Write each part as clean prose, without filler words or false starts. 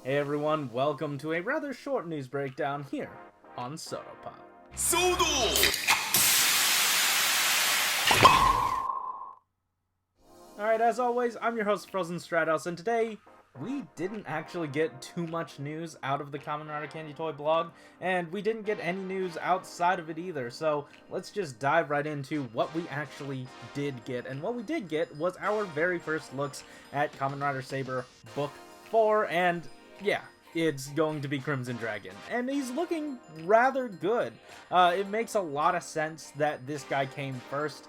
Hey everyone, welcome to a rather short news breakdown here on Sotopop. Alright, as always, I'm your host Frozen Stratos, and today we didn't actually get too much news out of the Kamen Rider Candy Toy blog, and we didn't get any news outside of it either, so let's just dive right into what we actually did get. And what we did get was our very first looks at Kamen Rider Saber Book 4, and yeah, it's going to be Crimson Dragon, and he's looking rather good. It makes a lot of sense that this guy came first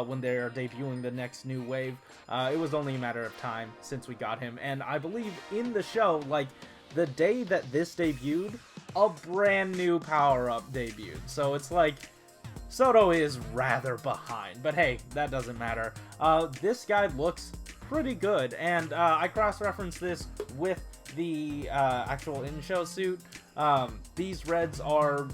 when they're debuting the next new wave. It was only a matter of time since we got him, and I believe in the show, like, the day that this debuted, a brand new power-up debuted. So it's like, Soto is rather behind, but hey, that doesn't matter. This guy looks pretty good, and I cross-referenced this with the actual in-show suit. These reds are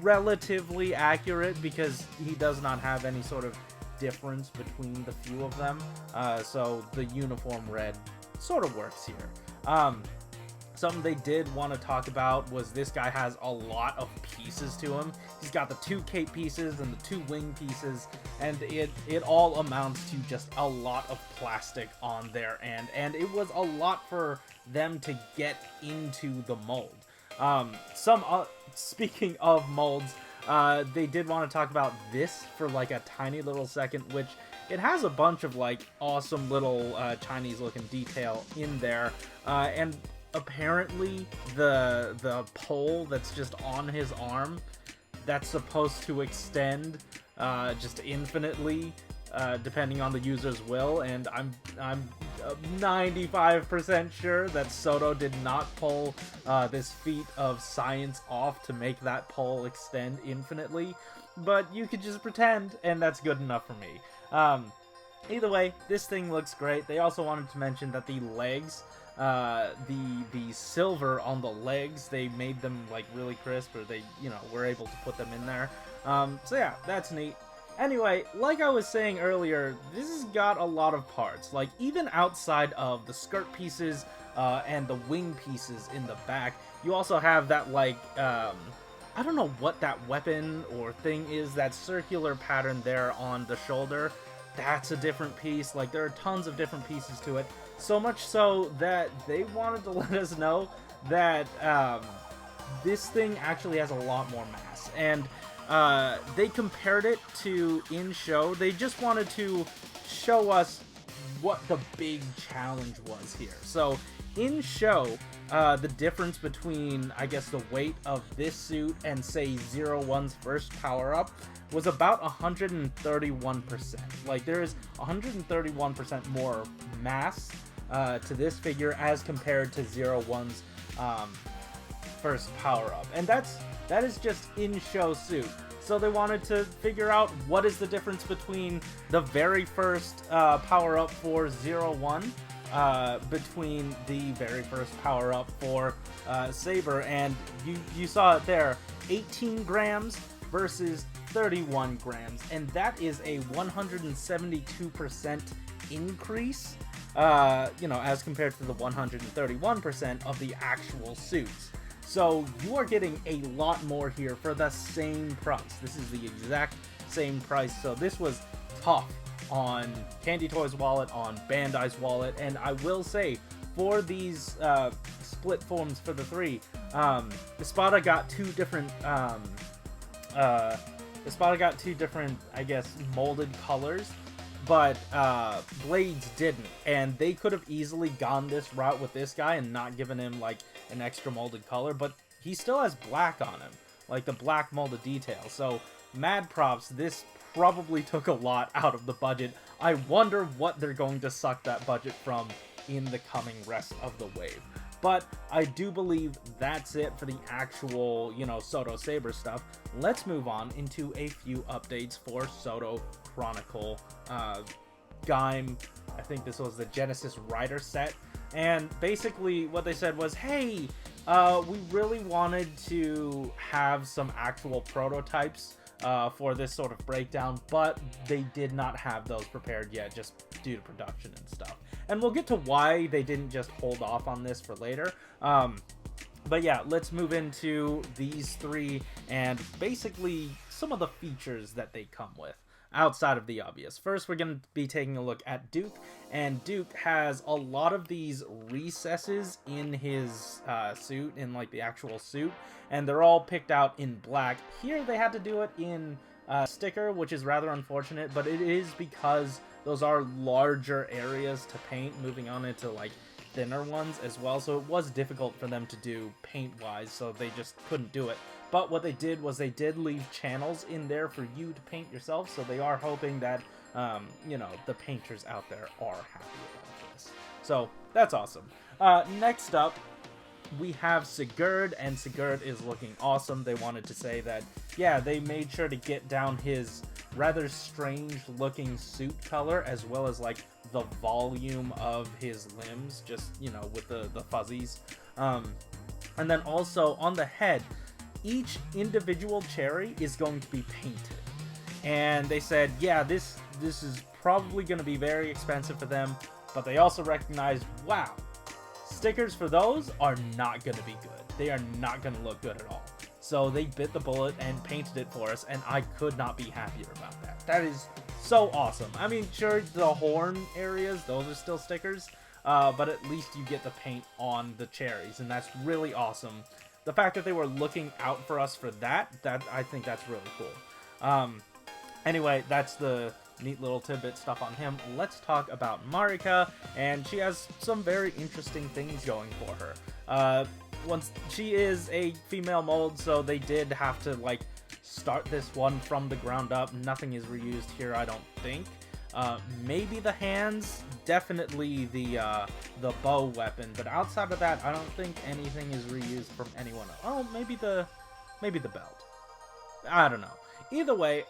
relatively accurate because he does not have any sort of difference between the few of them, so the uniform red sort of works here. Something they did want to talk about was this guy has a lot of pieces to him. He's got the 2 cape pieces and the 2 wing pieces, and it all amounts to just a lot of plastic on their end, and it was a lot for them to get into the mold. Speaking of molds, they did want to talk about this for like a tiny little second, which it has a bunch of like awesome little Chinese looking detail in there, and apparently the pole that's just on his arm, that's supposed to extend just infinitely, depending on the user's will, and I'm 95% sure that Soto did not pull this feat of science off to make that pole extend infinitely, but you could just pretend, and that's good enough for me. Either way, this thing looks great. They also wanted to mention that the legs, the silver on the legs, they made them like really crisp, or they, were able to put them in there. So yeah, that's neat. Anyway, like I was saying earlier, this has got a lot of parts. Like, even outside of the skirt pieces and the wing pieces in the back, you also have that, like, I don't know what that weapon or thing is, that circular pattern there on the shoulder. That's a different piece. Like, there are tons of different pieces to it. So much so that they wanted to let us know that this thing actually has a lot more mass. And they compared it to in-show. They just wanted to show us what the big challenge was here. So, in-show, the difference between, I guess, the weight of this suit and, say, 01's first power-up was about 131%. Like, there is 131% more mass to this figure as compared to 01's first power-up. And that is just in-show suit. So they wanted to figure out what is the difference between the very first power-up for 01 between the very first power-up for Saber, and you saw it there, 18 grams versus 31 grams, and that is a 172% increase, as compared to the 131% of the actual suits. So you are getting a lot more here for the same price. This is the exact same price, so this was tough on Candy Toy's wallet, on Bandai's wallet, and I will say, for these split forms for the 3, Espada got two different, I guess, molded colors, but Blades didn't, and they could have easily gone this route with this guy and not given him like an extra molded color, but he still has black on him, like the black molded detail. So mad props, this probably took a lot out of the budget. I wonder what they're going to suck that budget from in the coming rest of the wave. But I do believe that's it for the actual, Soto Saber stuff. Let's move on into a few updates for Soto Chronicle. Gaim, I think this was the Genesis Rider set. And basically what they said was, hey, we really wanted to have some actual prototypes for this sort of breakdown, but they did not have those prepared yet, just due to production and stuff. And we'll get to why they didn't just hold off on this for later. But yeah, let's move into these three and basically some of the features that they come with outside of the obvious. First, we're going to be taking a look at Duke, and Duke has a lot of these recesses in his suit, in like the actual suit, and they're all picked out in black. Here they had to do it in sticker, which is rather unfortunate, but it is because those are larger areas to paint, moving on into like thinner ones as well, so it was difficult for them to do paint wise, so they just couldn't do it. But what they did was they did leave channels in there for you to paint yourself, so they are hoping that you know, the painters out there are happy about this, so that's awesome. Next up, we have Sigurd, and Sigurd is looking awesome. They wanted to say that, yeah, they made sure to get down his rather strange looking suit color, as well as like the volume of his limbs, just, you know, with the fuzzies. And then also on the head, each individual cherry is going to be painted. And they said, yeah, this is probably going to be very expensive for them, but they also recognized, wow, stickers for those are not going to be good. They are not going to look good at all. So they bit the bullet and painted it for us, and I could not be happier about that. That is so awesome. I mean, sure, the horn areas, those are still stickers, but at least you get the paint on the cherries, and that's really awesome. The fact that they were looking out for us for that I think that's really cool. Anyway, that's the neat little tidbit stuff on him. Let's talk about Marika, and she has some very interesting things going for her. Once she is a female mold, so they did have to like start this one from the ground up. Nothing is reused here, I don't think. Maybe the hands, definitely the bow weapon, but outside of that, I don't think anything is reused from anyone else. Oh, maybe the belt. I don't know. Either way,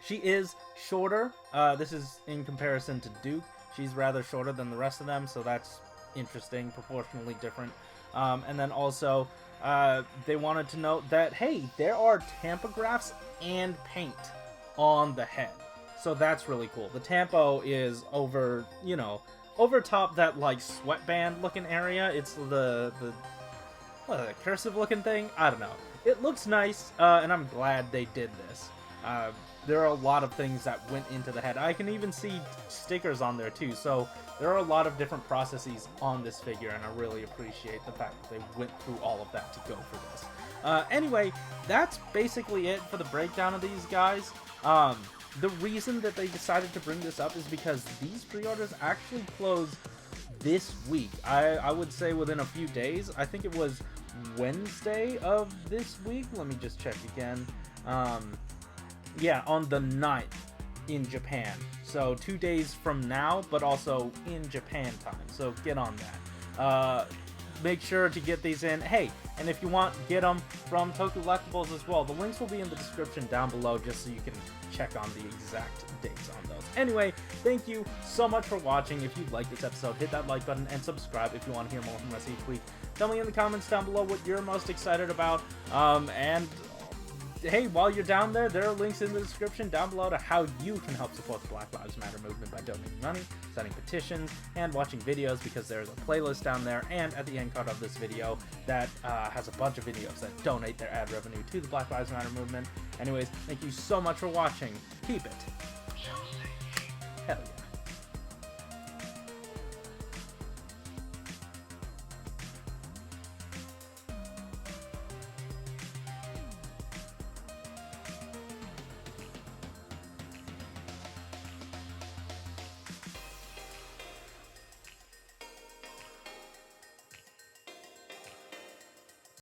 she is shorter. This is in comparison to Duke. She's rather shorter than the rest of them, so that's interesting, proportionally different. And then also, they wanted to note that, hey, there are tampographies and paint on the head. So that's really cool. The tampo is over, you know, over top that, like, sweatband looking area. It's the cursive looking thing? I don't know. It looks nice, and I'm glad they did this. There are a lot of things that went into the head. I can even see stickers on there too, so there are a lot of different processes on this figure, and I really appreciate the fact that they went through all of that to go for this. Anyway, that's basically it for the breakdown of these guys. The reason that they decided to bring this up is because these pre-orders actually close this week. I would say within a few days. I think it was Wednesday of this week. Let me just check again. Yeah, on the 9th in Japan. So 2 days from now, but also in Japan time. So get on that. Make sure to get these in. Hey, and if you want, get them from Toku Collectibles as well. The links will be in the description down below, just so you can check on the exact dates on those. Anyway, thank you so much for watching. If you liked this episode, hit that like button and subscribe if you want to hear more from us each week. Tell me in the comments down below what you're most excited about. And hey, while you're down there, there are links in the description down below to how you can help support the Black Lives Matter movement by donating money, signing petitions, and watching videos, because there's a playlist down there and at the end card of this video that has a bunch of videos that donate their ad revenue to the Black Lives Matter movement. Anyways, thank you so much for watching. Keep it. Hell yeah.